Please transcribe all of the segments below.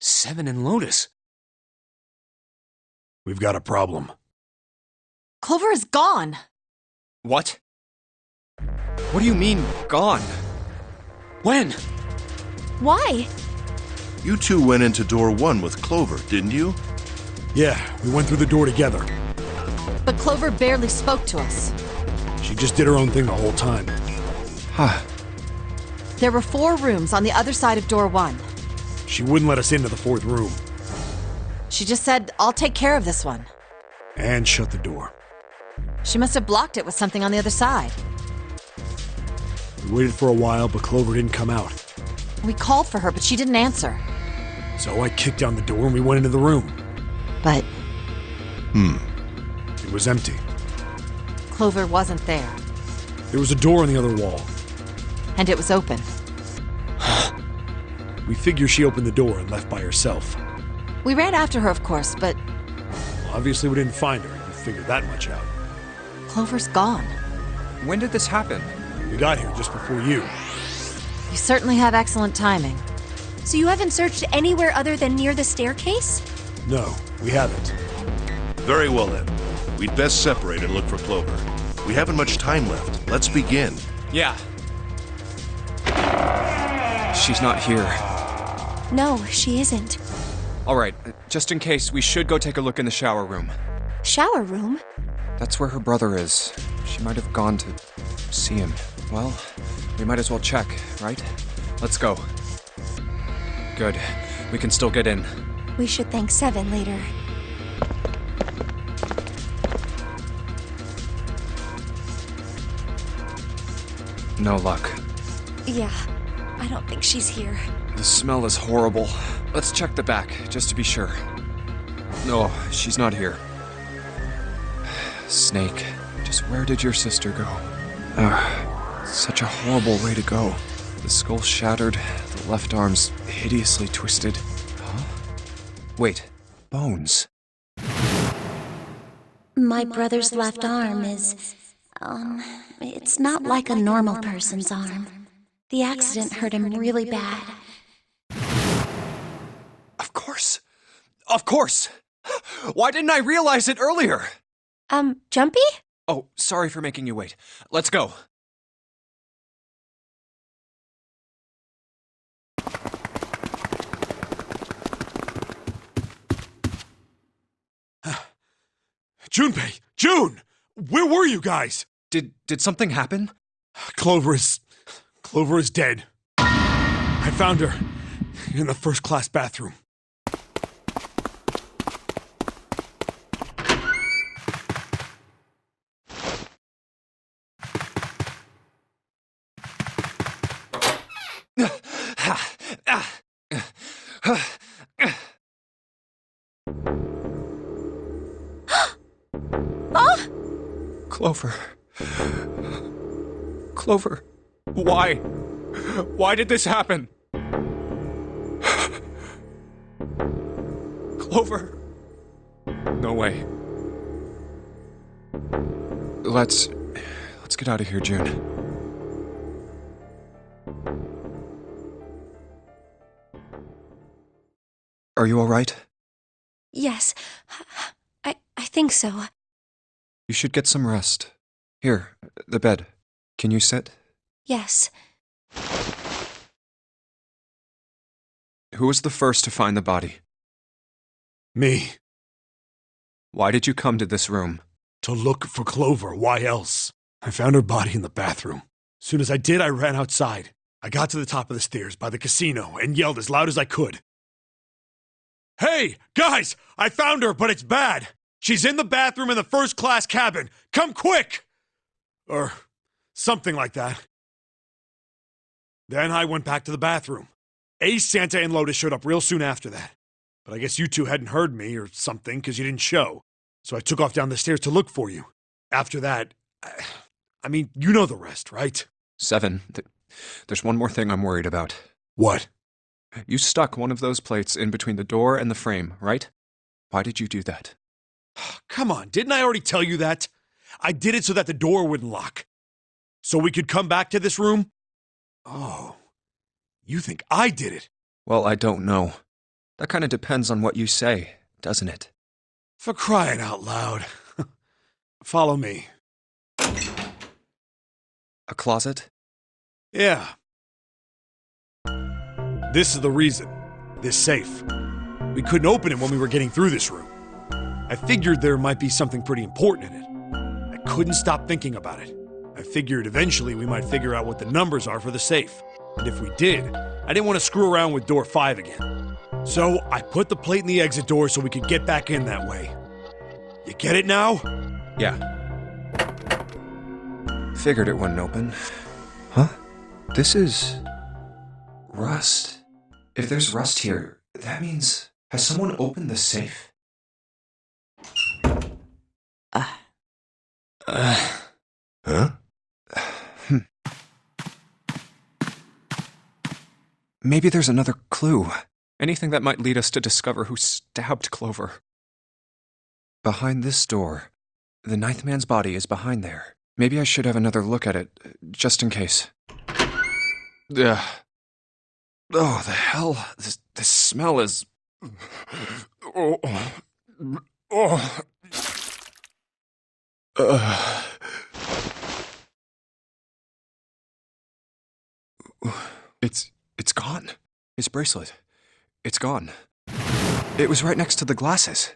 Seven and Lotus. We've got a problem. Clover is gone. What? What do you mean, gone? When? Why? You two went into door 1 with Clover, didn't you? Yeah, we went through the door together. But Clover barely spoke to us. She just did her own thing the whole time. Huh. There were 4 rooms on the other side of door 1. She wouldn't let us into the 4th room. She just said, I'll take care of this one. And shut the door. She must have blocked it with something on the other side. We waited for a while, but Clover didn't come out. We called for her, but she didn't answer. So I kicked down the door and we went into the room. But It was empty. Clover wasn't there. There was a door on the other wall. And it was open. We figure she opened the door and left by herself. We ran after her, of course, but Well, obviously we didn't find her. You figured that much out. Clover's gone. When did this happen? We got here just before you. You certainly have excellent timing. So you haven't searched anywhere other than near the staircase? No, we haven't. Very well then. We'd best separate and look for Clover. We haven't much time left. Let's begin. Yeah. She's not here. No, she isn't. All right, just in case, we should go take a look in the shower room. Shower room? That's where her brother is. She might have gone to see him. Well, we might as well check, right? Let's go. Good. We can still get in. We should thank Seven later. No luck. Yeah, I don't think she's here. The smell is horrible. Let's check the back, just to be sure. No, she's not here. Snake, just where did your sister go? Such a horrible way to go. The skull shattered, the left arm's hideously twisted. Huh? Wait, bones. My brother's left arm is, it's not like a normal person's arm. The accident hurt him really bad. Of course! Of course! Why didn't I realize it earlier? Jumpy? Oh, sorry for making you wait. Let's go. Junpei! June! Where were you guys? Did something happen? Clover is dead. I found her in the first-class bathroom. Clover. Clover. Why? Why did this happen? Clover. No way. Let's get out of here, June. Are you all right? Yes, I think so. You should get some rest. Here, the bed. Can you sit? Yes. Who was the first to find the body? Me. Why did you come to this room? To look for Clover. Why else? I found her body in the bathroom. As soon as I did, I ran outside. I got to the top of the stairs by the casino and yelled as loud as I could. Hey, guys! I found her, but it's bad! She's in the bathroom in the first-class cabin! Come quick! Or something like that. Then I went back to the bathroom. Ace, Santa, and Lotus showed up real soon after that. But I guess you two hadn't heard me or something because you didn't show. So I took off down the stairs to look for you. After that, I mean, you know the rest, right? Seven. There's one more thing I'm worried about. What? You stuck one of those plates in between the door and the frame, right? Why did you do that? Come on, didn't I already tell you that? I did it so that the door wouldn't lock. So we could come back to this room? Oh, you think I did it? Well, I don't know. That kind of depends on what you say, doesn't it? For crying out loud. Follow me. A closet? Yeah. This is the reason. This safe. We couldn't open it when we were getting through this room. I figured there might be something pretty important in it. I couldn't stop thinking about it. I figured eventually we might figure out what the numbers are for the safe. And if we did, I didn't want to screw around with door 5 again. So I put the plate in the exit door so we could get back in that way. You get it now? Yeah. Figured it wouldn't open. Huh? This is... rust. If there's rust here, that means... has someone opened the safe? Huh? Maybe there's another clue. Anything that might lead us to discover who stabbed Clover. Behind this door. The ninth man's body is behind there. Maybe I should have another look at it, just in case. Ugh. Oh, the hell? This smell is... Oh. Oh. It's gone. His bracelet. It's gone. It was right next to the glasses.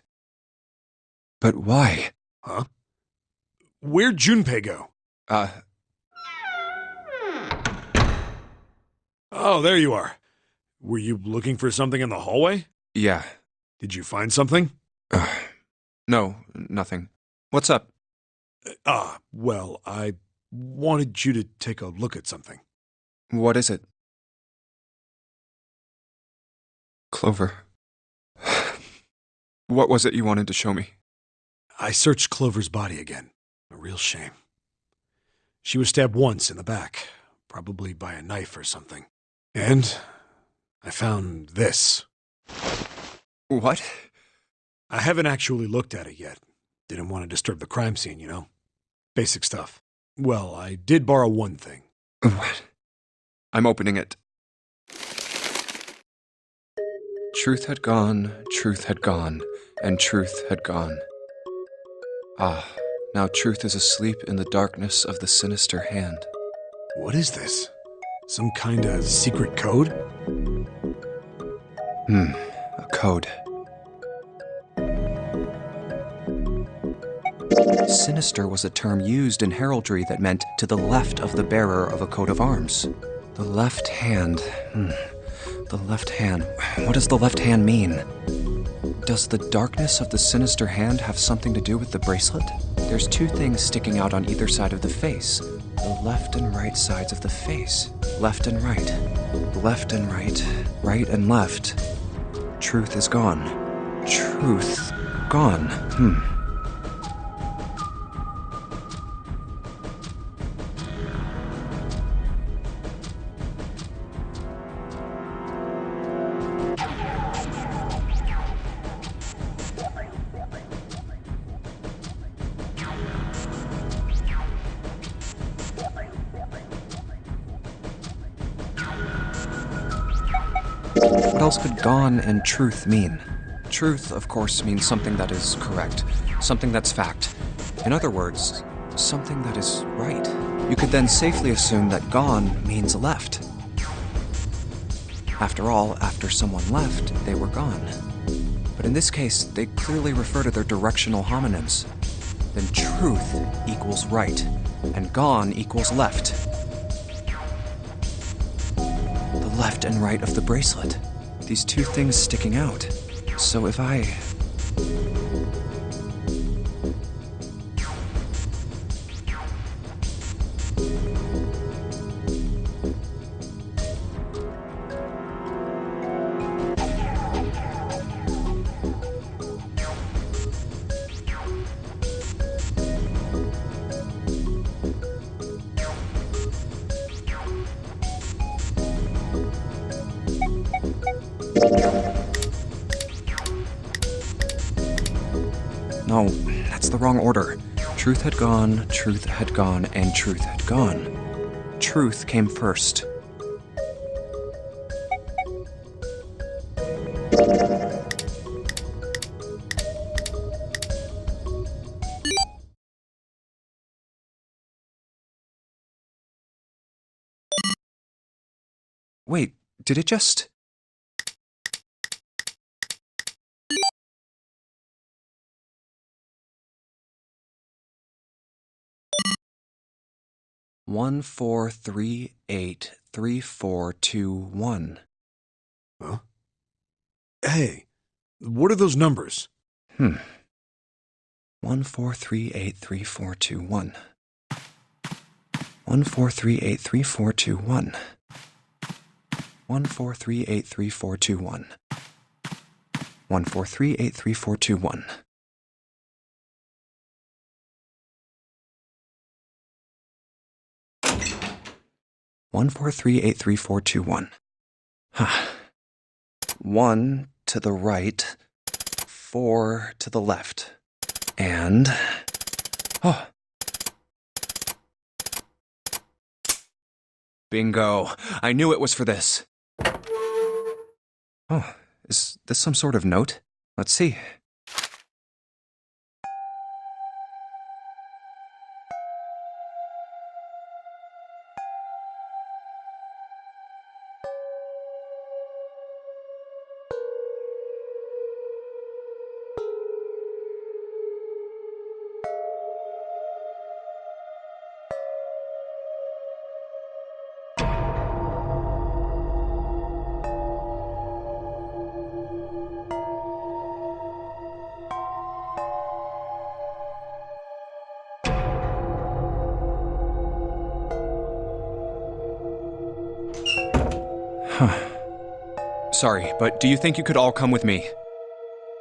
But why? Huh? Where'd Junpei go? Oh, there you are. Were you looking for something in the hallway? Yeah. Did you find something? No, nothing. What's up? Well, I wanted you to take a look at something. What is it? Clover. What was it you wanted to show me? I searched Clover's body again. A real shame. She was stabbed once in the back, probably by a knife or something. And I found this. What? I haven't actually looked at it yet. Didn't want to disturb the crime scene, you know? Basic stuff. Well, I did borrow one thing. What? I'm opening it. Truth had gone, and truth had gone. Ah, now truth is asleep in the darkness of the sinister hand. What is this? Some kind of secret code? A code. Sinister was a term used in heraldry that meant to the left of the bearer of a coat of arms. The left hand. The left hand. What does the left hand mean? Does the darkness of the sinister hand have something to do with the bracelet? There's two things sticking out on either side of the face. The left and right sides of the face. Left and right. Left and right. Right and left. Truth is gone. Truth gone. What else could gone and truth mean? Truth, of course, means something that is correct, something that's fact. In other words, something that is right. You could then safely assume that gone means left. After all, after someone left, they were gone. But in this case, they clearly refer to their directional homonyms. Then truth equals right, and gone equals left. The left and right of the bracelet. These two things sticking out. So if I... No, that's the wrong order. Truth had gone, and truth had gone. Truth came first. Wait, did it just... One, 4, 3, 8, 3, 4, 2, 1. Huh? Hey, what are those numbers? 1, 4, 3, 8, 3, 4, 2, 1. 1, 4, 3, 8, 3, 4, 2, 1. 1, 4, 3, 8, 3, 4, 2, 1. 1, 4, 3, 8, 3, 4, 2, 1. One, 4, 3, 8, 3, 4, 2, 1. Huh. 1 to the right, 4 to the left, and... Oh. Bingo. I knew it was for this. Oh, is this some sort of note? Let's see. Sorry, but do you think you could all come with me?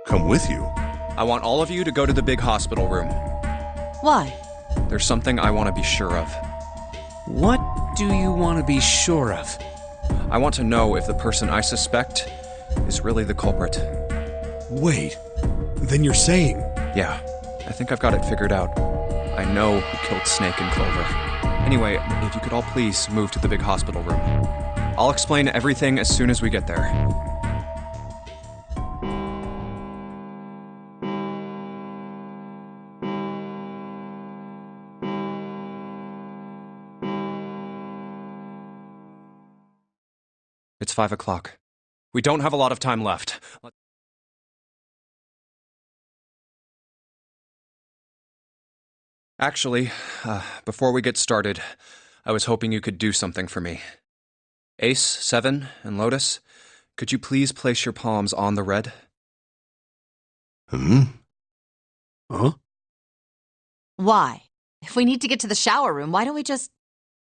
Come with you? I want all of you to go to the big hospital room. Why? There's something I want to be sure of. What do you want to be sure of? I want to know if the person I suspect is really the culprit. Wait, then you're saying... Yeah, I think I've got it figured out. I know who killed Snake and Clover. Anyway, if you could all please move to the big hospital room. I'll explain everything as soon as we get there. It's 5 o'clock. We don't have a lot of time left. Actually, before we get started, I was hoping you could do something for me. Ace, 7, and Lotus, could you please place your palms on the red? Huh? Why? If we need to get to the shower room, why don't we just...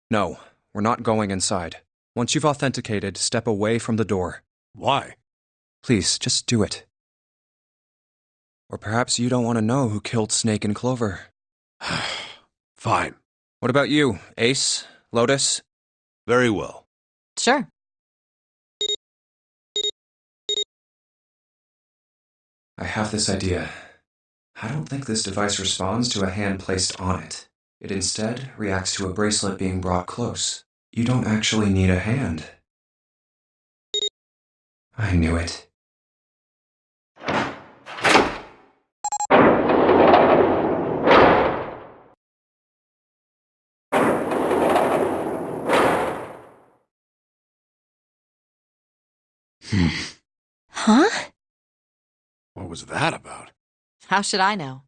No, we're not going inside. Once you've authenticated, step away from the door. Why? Please, just do it. Or perhaps you don't want to know who killed Snake and Clover. Fine. What about you, Ace, Lotus? Very well. Sure. I have this idea. I don't think this device responds to a hand placed on it. It instead reacts to a bracelet being brought close. You don't actually need a hand. I knew it. Huh? What was that about? How should I know?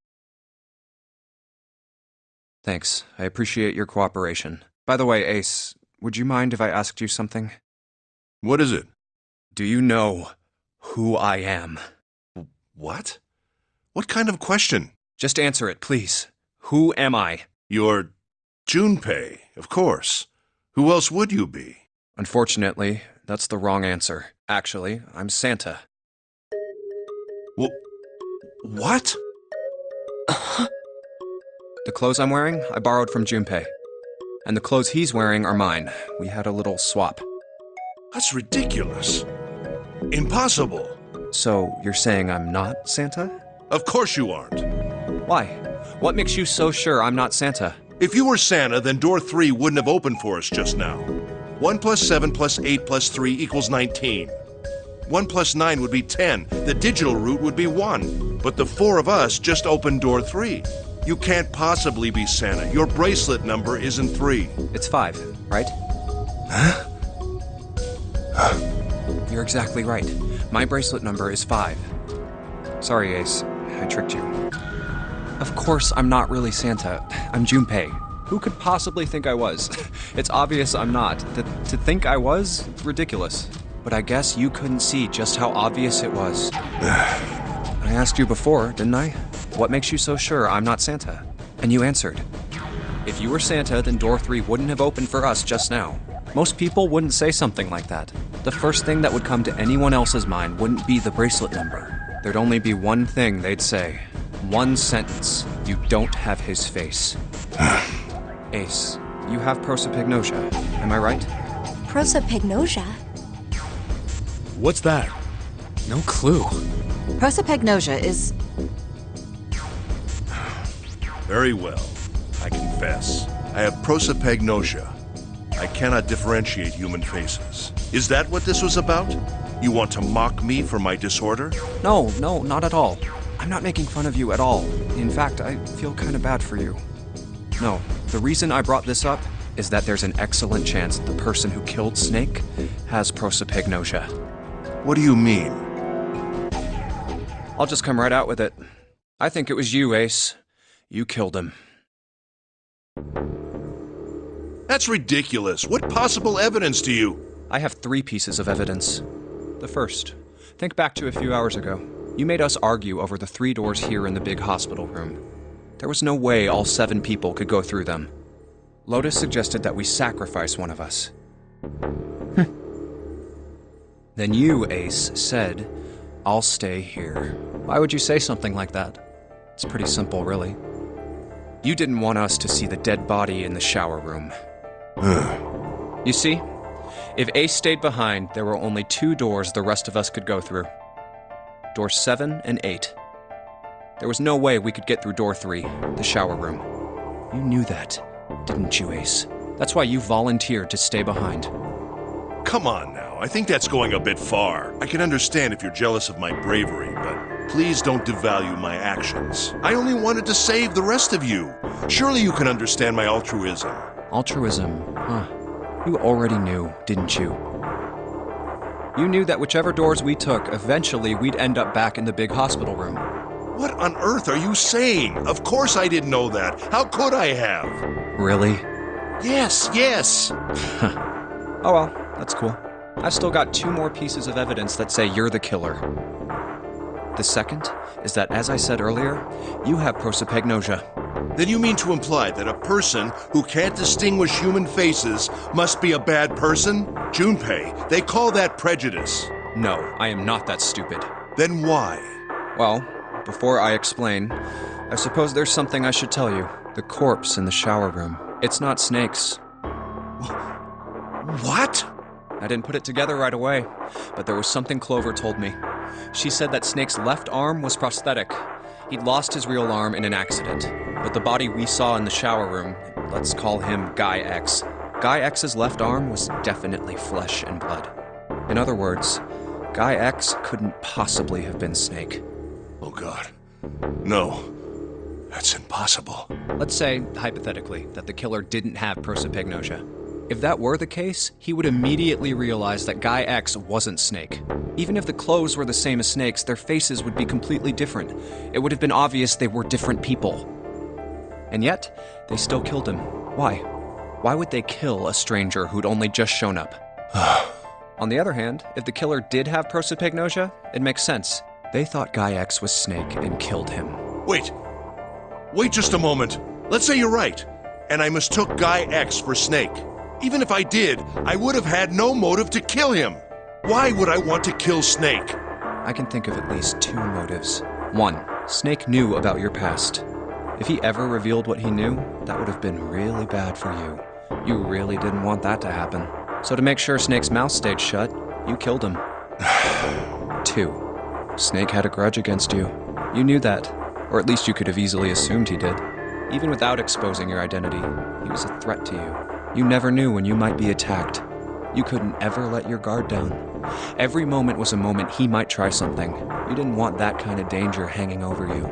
Thanks. I appreciate your cooperation. By the way, Ace, would you mind if I asked you something? What is it? Do you know who I am? What? What kind of question? Just answer it, please. Who am I? You're Junpei, of course. Who else would you be? Unfortunately, that's the wrong answer. Actually, I'm Santa. Well, what? The clothes I'm wearing, I borrowed from Junpei. And the clothes he's wearing are mine. We had a little swap. That's ridiculous. Impossible. So, you're saying I'm not Santa? Of course you aren't. Why? What makes you so sure I'm not Santa? If you were Santa, then door 3 wouldn't have opened for us just now. 1 plus 7 plus 8 plus 3 equals 19. 1 plus 9 would be 10. The digital route would be 1. But the 4 of us just opened door 3. You can't possibly be Santa. Your bracelet number isn't 3. It's 5, right? Huh? you're exactly right. My bracelet number is 5. Sorry, Ace. I tricked you. Of course, I'm not really Santa. I'm Junpei. Who could possibly think I was? It's obvious I'm not. To think I was? Ridiculous. But I guess you couldn't see just how obvious it was. I asked you before, didn't I? What makes you so sure I'm not Santa? And you answered. If you were Santa, then door 3 wouldn't have opened for us just now. Most people wouldn't say something like that. The first thing that would come to anyone else's mind wouldn't be the bracelet number. There'd only be one thing they'd say. One sentence. You don't have his face. Ace, you have prosopagnosia, am I right? Prosopagnosia? What's that? No clue. Prosopagnosia is... Very well. I confess. I have prosopagnosia. I cannot differentiate human faces. Is that what this was about? You want to mock me for my disorder? No, not at all. I'm not making fun of you at all. In fact, I feel kind of bad for you. No, the reason I brought this up is that there's an excellent chance the person who killed Snake has prosopagnosia. What do you mean? I'll just come right out with it. I think it was you, Ace. You killed him. That's ridiculous. What possible evidence do you... I have 3 pieces of evidence. The first, think back to a few hours ago. You made us argue over the 3 doors here in the big hospital room. There was no way all 7 people could go through them. Lotus suggested that we sacrifice one of us. Then you, Ace, said, I'll stay here. Why would you say something like that? It's pretty simple, really. You didn't want us to see the dead body in the shower room. You see, if Ace stayed behind, there were only 2 doors the rest of us could go through. Doors 7 and 8. There was no way we could get through door 3, the shower room. You knew that, didn't you, Ace? That's why you volunteered to stay behind. Come on now, I think that's going a bit far. I can understand if you're jealous of my bravery, but please don't devalue my actions. I only wanted to save the rest of you. Surely you can understand my altruism. Altruism, huh? You already knew, didn't you? You knew that whichever doors we took, eventually we'd end up back in the big hospital room. What on earth are you saying? Of course I didn't know that. How could I have? Really? Yes. Oh well, that's cool. I've still got 2 more pieces of evidence that say you're the killer. The second is that, as I said earlier, you have prosopagnosia. Then you mean to imply that a person who can't distinguish human faces must be a bad person? Junpei, they call that prejudice. No, I am not that stupid. Then why? Well, before I explain, I suppose there's something I should tell you. The corpse in the shower room. It's not Snake's. What? I didn't put it together right away, but there was something Clover told me. She said that Snake's left arm was prosthetic. He'd lost his real arm in an accident, but the body we saw in the shower room, let's call him Guy X. Guy X's left arm was definitely flesh and blood. In other words, Guy X couldn't possibly have been Snake. Oh God. No. That's impossible. Let's say, hypothetically, that the killer didn't have prosopagnosia. If that were the case, he would immediately realize that Guy X wasn't Snake. Even if the clothes were the same as Snake's, their faces would be completely different. It would have been obvious they were different people. And yet, they still killed him. Why? Why would they kill a stranger who'd only just shown up? On the other hand, if the killer did have prosopagnosia, it makes sense. They thought Guy X was Snake and killed him. Wait just a moment. Let's say you're right, and I mistook Guy X for Snake. Even if I did, I would have had no motive to kill him. Why would I want to kill Snake? I can think of at least 2 motives. 1, Snake knew about your past. If he ever revealed what he knew, that would have been really bad for you. You really didn't want that to happen. So to make sure Snake's mouth stayed shut, you killed him. 2, Snake had a grudge against you. You knew that, or at least you could have easily assumed he did. Even without exposing your identity, he was a threat to you. You never knew when you might be attacked. You couldn't ever let your guard down. Every moment was a moment he might try something. You didn't want that kind of danger hanging over you.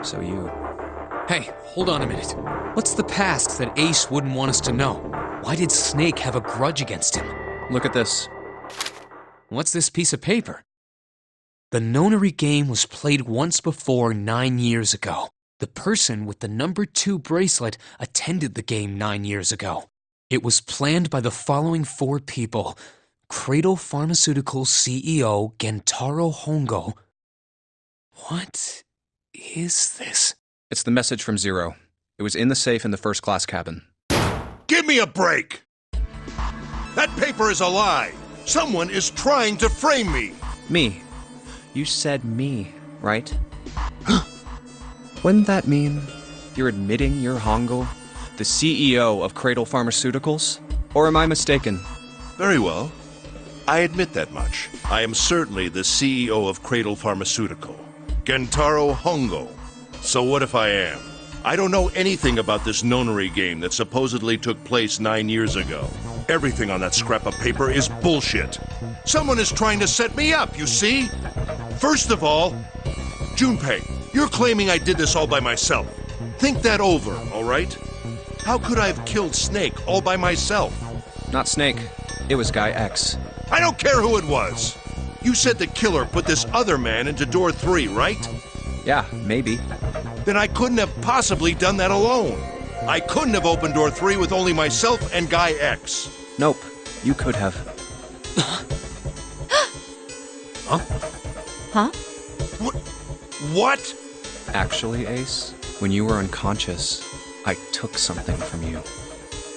So you... Hey, hold on a minute. What's the past that Ace wouldn't want us to know? Why did Snake have a grudge against him? Look at this. What's this piece of paper? The Nonary game was played once before 9 years ago. The person with the number 2 bracelet attended the game 9 years ago. It was planned by the following 4 people: Cradle Pharmaceuticals CEO Gentaro Hongo. What is this? It's the message from Zero. It was in the safe in the first-class cabin. Give me a break! That paper is a lie! Someone is trying to frame me! Me. You said me, right? Wouldn't that mean you're admitting you're Hongo, the CEO of Cradle Pharmaceuticals? Or am I mistaken? Very well. I admit that much. I am certainly the CEO of Cradle Pharmaceutical, Gentaro Hongo. So what if I am? I don't know anything about this Nonary game that supposedly took place 9 years ago. Everything on that scrap of paper is bullshit. Someone is trying to set me up, you see? First of all, Junpei, you're claiming I did this all by myself. Think that over, all right? How could I have killed Snake all by myself? Not Snake. It was Guy X. I don't care who it was. You said the killer put this other man into door 3, right? Yeah, maybe. Then I couldn't have possibly done that alone. I couldn't have opened door 3 with only myself and Guy X. Nope. You could have. Huh? What? Actually, Ace, when you were unconscious, I took something from you.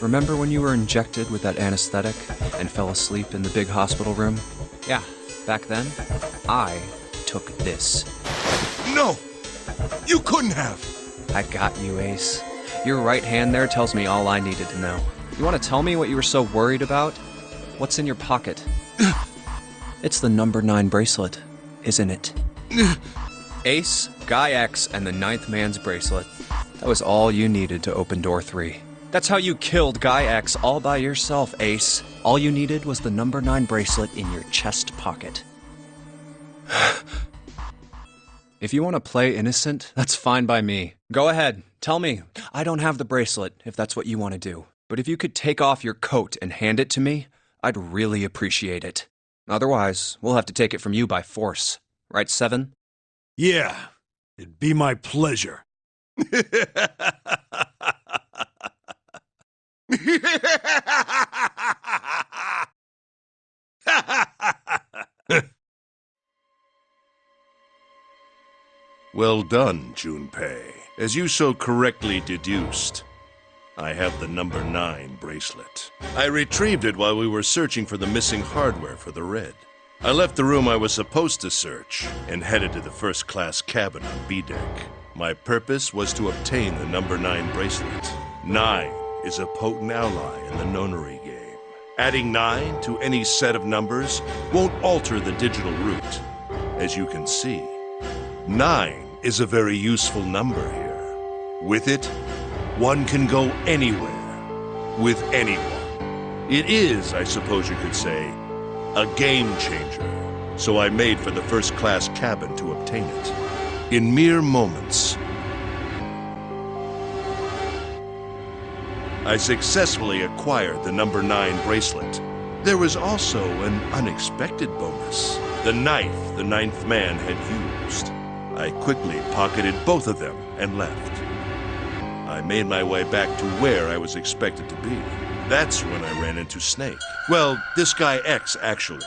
Remember when you were injected with that anesthetic and fell asleep in the big hospital room? Yeah, back then, I took this. No! You couldn't have! I got you, Ace. Your right hand there tells me all I needed to know. You want to tell me what you were so worried about? What's in your pocket? It's the number 9 bracelet, isn't it? Ace, Guy X, and the 9th man's bracelet. That was all you needed to open door 3. That's how you killed Guy X all by yourself, Ace. All you needed was the number 9 bracelet in your chest pocket. If you want to play innocent, that's fine by me. Go ahead, tell me. I don't have the bracelet, if that's what you want to do. But if you could take off your coat and hand it to me, I'd really appreciate it. Otherwise, we'll have to take it from you by force. Right, Seven? Yeah, it'd be my pleasure. Well done, Junpei. As you so correctly deduced, I have the number 9 bracelet. I retrieved it while we were searching for the missing hardware for the Red. I left the room I was supposed to search and headed to the first-class cabin on B deck. My purpose was to obtain the number 9 bracelet. 9 is a potent ally in the Nonary game. Adding 9 to any set of numbers won't alter the digital root. As you can see, 9 is a very useful number here. With it, one can go anywhere, with anyone. It is, I suppose you could say, a game changer. So I made for the first-class cabin to obtain it. In mere moments, I successfully acquired the number 9 bracelet. There was also an unexpected bonus. The knife the 9th man had used. I quickly pocketed both of them and left. I made my way back to where I was expected to be. That's when I ran into Snake. Well, this guy X, actually.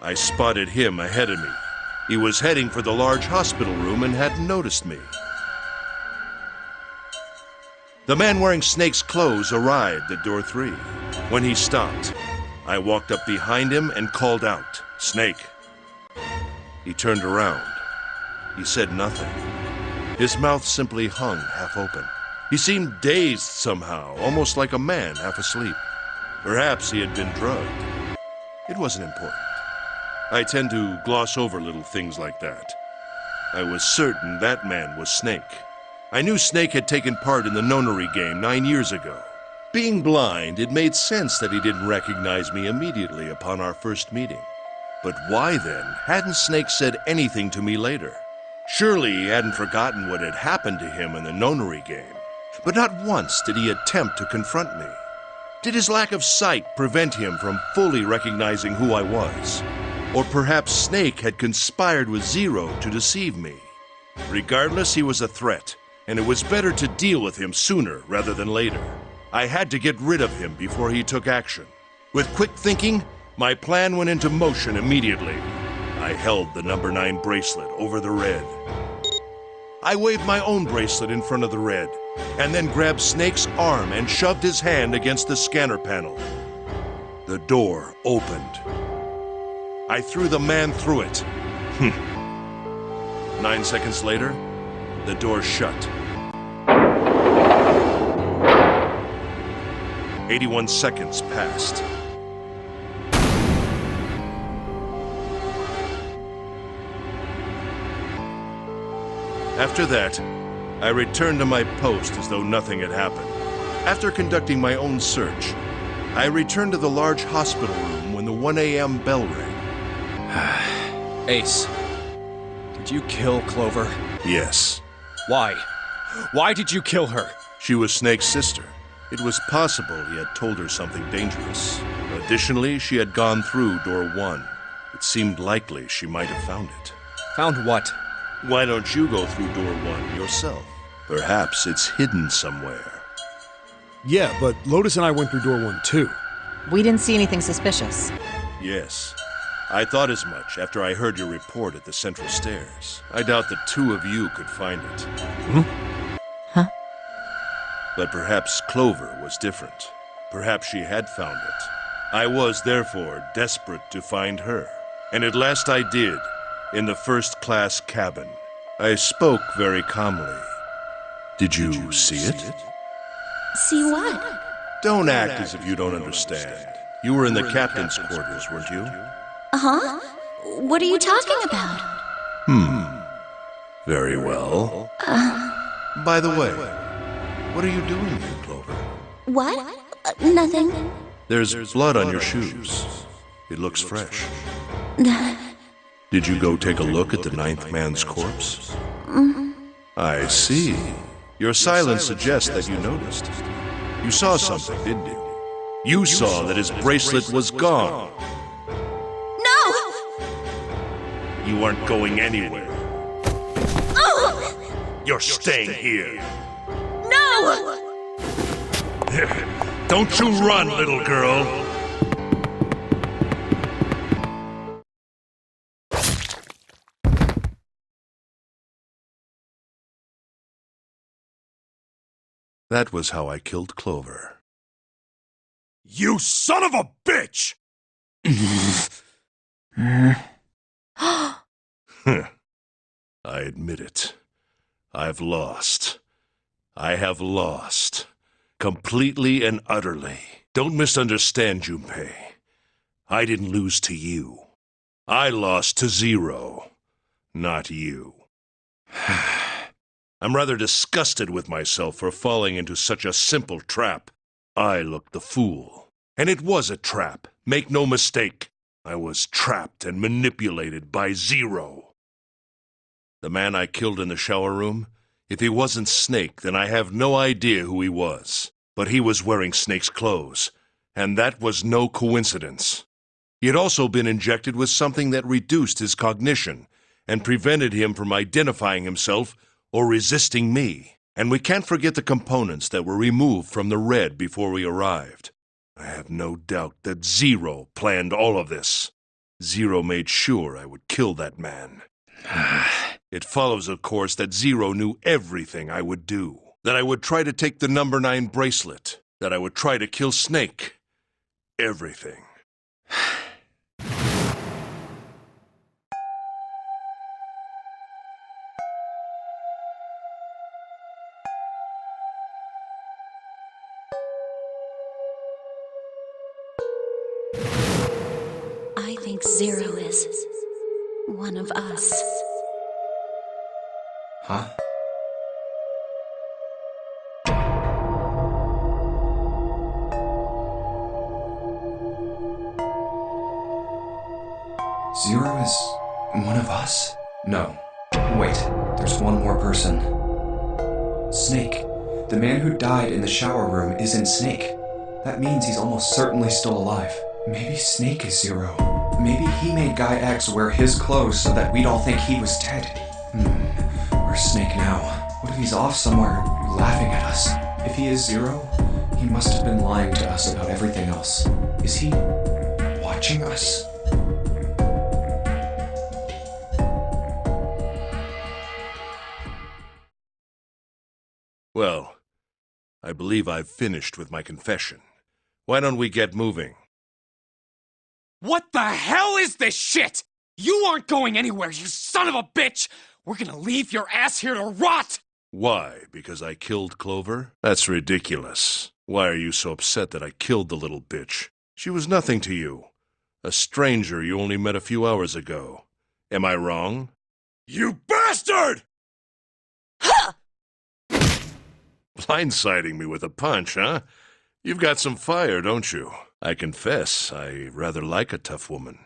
I spotted him ahead of me. He was heading for the large hospital room and hadn't noticed me. The man wearing Snake's clothes arrived at door 3. When he stopped, I walked up behind him and called out, "Snake." He turned around. He said nothing. His mouth simply hung half open. He seemed dazed somehow, almost like a man half asleep. Perhaps he had been drugged. It wasn't important. I tend to gloss over little things like that. I was certain that man was Snake. I knew Snake had taken part in the Nonary game 9 years ago. Being blind, it made sense that he didn't recognize me immediately upon our first meeting. But why then hadn't Snake said anything to me later? Surely he hadn't forgotten what had happened to him in the Nonary game. But not once did he attempt to confront me. Did his lack of sight prevent him from fully recognizing who I was? Or perhaps Snake had conspired with Zero to deceive me. Regardless, he was a threat, and it was better to deal with him sooner rather than later. I had to get rid of him before he took action. With quick thinking, my plan went into motion immediately. I held the number 9 bracelet over the red. I waved my own bracelet in front of the red, and then grabbed Snake's arm and shoved his hand against the scanner panel. The door opened. I threw the man through it. 9 seconds later, the door shut. 81 seconds passed. After that, I returned to my post as though nothing had happened. After conducting my own search, I returned to the large hospital room when the 1 a.m. bell rang. Ace, did you kill Clover? Yes. Why? Why did you kill her? She was Snake's sister. It was possible he had told her something dangerous. Additionally, she had gone through door 1. It seemed likely she might have found it. Found what? Why don't you go through door 1 yourself? Perhaps it's hidden somewhere. Yeah, but Lotus and I went through door 1 too. We didn't see anything suspicious. Yes. I thought as much after I heard your report at the central stairs. I doubt the 2 of you could find it. Huh? But perhaps Clover was different. Perhaps she had found it. I was, therefore, desperate to find her. And at last I did, in the first-class cabin. I spoke very calmly. Did you see it? See what? Don't act as if you don't understand. You were in the captain's quarters, weren't you? Huh? What are you talking about? Very well. By the way, what are you doing here, Clover? What? Nothing. There's blood on your shoes. It looks fresh. Did you go take a look at the 9th man's corpse? I see. Your silence suggests that you noticed. You saw something, didn't you? You saw that his bracelet was gone. No! You aren't going anywhere. You're staying here. No! Don't you run, little girl. That was how I killed Clover. You son of a bitch! I admit it. I've lost. I have lost. Completely and utterly. Don't misunderstand, Junpei. I didn't lose to you. I lost to Zero, not you. I'm rather disgusted with myself for falling into such a simple trap. I looked the fool. And it was a trap. Make no mistake. I was trapped and manipulated by Zero. The man I killed in the shower room, if he wasn't Snake, then I have no idea who he was. But he was wearing Snake's clothes, and that was no coincidence. He had also been injected with something that reduced his cognition and prevented him from identifying himself or resisting me. And we can't forget the components that were removed from the red before we arrived. I have no doubt that Zero planned all of this. Zero made sure I would kill that man. It follows, of course, that Zero knew everything I would do. That I would try to take the number 9 bracelet. That I would try to kill Snake. Everything. I think Zero is one of us. Huh? Zero is one of us? No. Wait, there's one more person. Snake. The man who died in the shower room isn't Snake. That means he's almost certainly still alive. Maybe Snake is Zero. Maybe he made Guy X wear his clothes so that we'd all think he was dead. Where's Snake now? What if he's off somewhere laughing at us? If he is Zero, he must have been lying to us about everything else. Is he watching us? Well, I believe I've finished with my confession. Why don't we get moving? What the hell is this shit? You aren't going anywhere, you son of a bitch! We're gonna leave your ass here to rot! Why? Because I killed Clover? That's ridiculous. Why are you so upset that I killed the little bitch? She was nothing to you. A stranger you only met a few hours ago. Am I wrong? You bastard! Huh! Blindsiding me with a punch, huh? You've got some fire, don't you? I confess, I rather like a tough woman.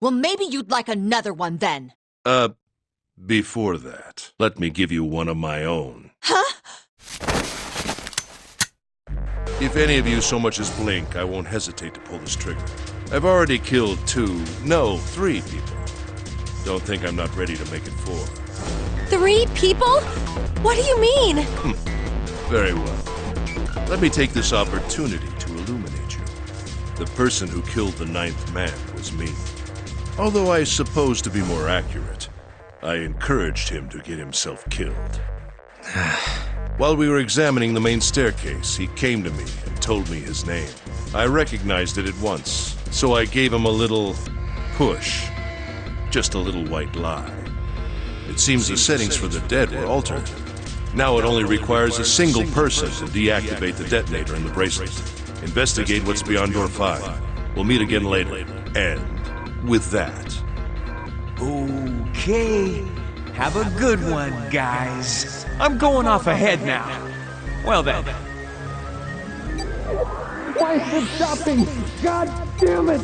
Well, maybe you'd like another one then. Before that, let me give you one of my own. Huh? If any of you so much as blink, I won't hesitate to pull this trigger. I've already killed 3 people. Don't think I'm not ready to make it 4. 3 people? What do you mean? Very well. Let me take this opportunity to illuminate you. The person who killed the 9th man was me. Although I suppose to be more accurate, I encouraged him to get himself killed. While we were examining the main staircase, he came to me and told me his name. I recognized it at once, so I gave him a little push. Just a little white lie. It seems the settings for the dead were altered. Now it only requires a single person to deactivate the detonator in the bracelet. Investigate what's beyond door 5. We'll meet again later. And with that... Okay. Have a good one, guys. I'm going off ahead now. Well then. Why is it stopping? God damn it!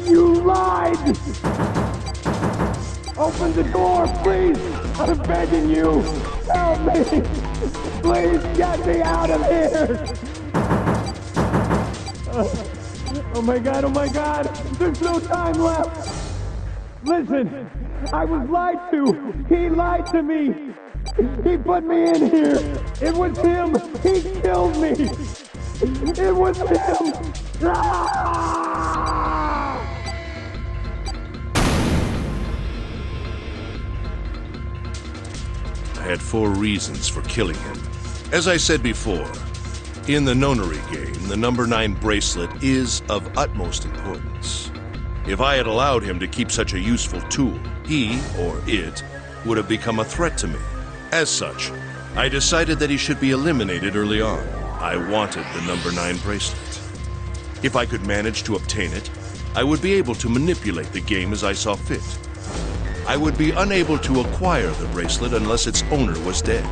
You lied! Open the door, please! I'm begging you! Help me! Please get me out of here! Oh my god! There's no time left! Listen! I was lied to! He lied to me! He put me in here! It was him! He killed me! It was him! Ah! I had 4 reasons for killing him. As I said before, in the Nonary game, the number 9 bracelet is of utmost importance. If I had allowed him to keep such a useful tool, he, or it, would have become a threat to me. As such, I decided that he should be eliminated early on. I wanted the number 9 bracelet. If I could manage to obtain it, I would be able to manipulate the game as I saw fit. I would be unable to acquire the bracelet unless its owner was dead.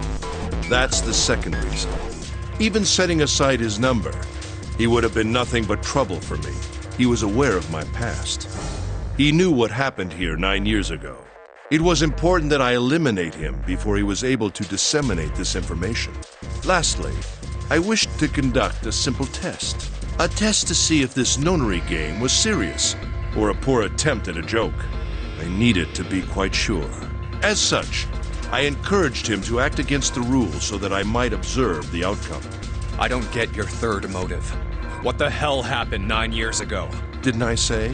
That's the second reason. Even setting aside his number, he would have been nothing but trouble for me. He was aware of my past. He knew what happened here 9 years ago. It was important that I eliminate him before he was able to disseminate this information. Lastly, I wished to conduct a simple test. A test to see if this Nonary game was serious or a poor attempt at a joke. I needed to be quite sure. As such, I encouraged him to act against the rules so that I might observe the outcome. I don't get your third motive. What the hell happened 9 years ago? Didn't I say?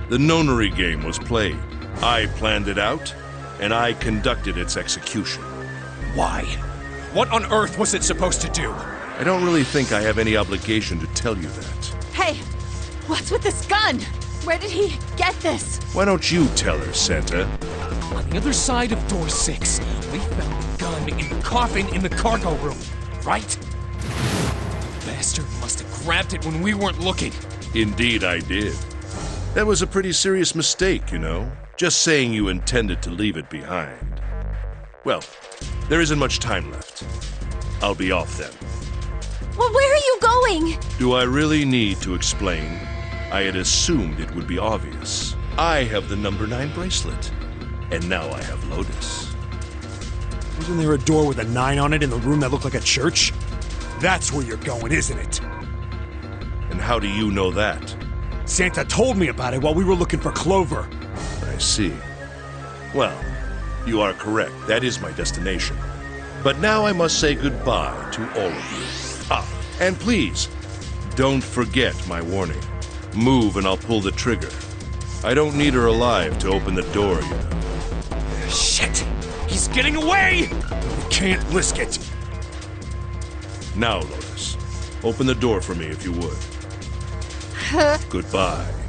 The Nonary game was played. I planned it out, and I conducted its execution. Why? What on earth was it supposed to do? I don't really think I have any obligation to tell you that. Hey, what's with this gun? Where did he get this? Why don't you tell her, Santa? On the other side of door 6, we found the gun in the coffin in the cargo room, right? The bastard must have grabbed it when we weren't looking. Indeed I did. That was a pretty serious mistake, you know. Just saying you intended to leave it behind. Well, there isn't much time left. I'll be off then. Well, where are you going? Do I really need to explain? I had assumed it would be obvious. I have the number 9 bracelet. And now I have Lotus. Wasn't there a door with a 9 on it in the room that looked like a church? That's where you're going, isn't it? And how do you know that? Santa told me about it while we were looking for Clover. I see. Well, you are correct. That is my destination. But now I must say goodbye to all of you. Ah, and please, don't forget my warning. Move and I'll pull the trigger. I don't need her alive to open the door, you know. Shit! He's getting away! We can't risk it. Now, Lotus, open the door for me if you would. Goodbye.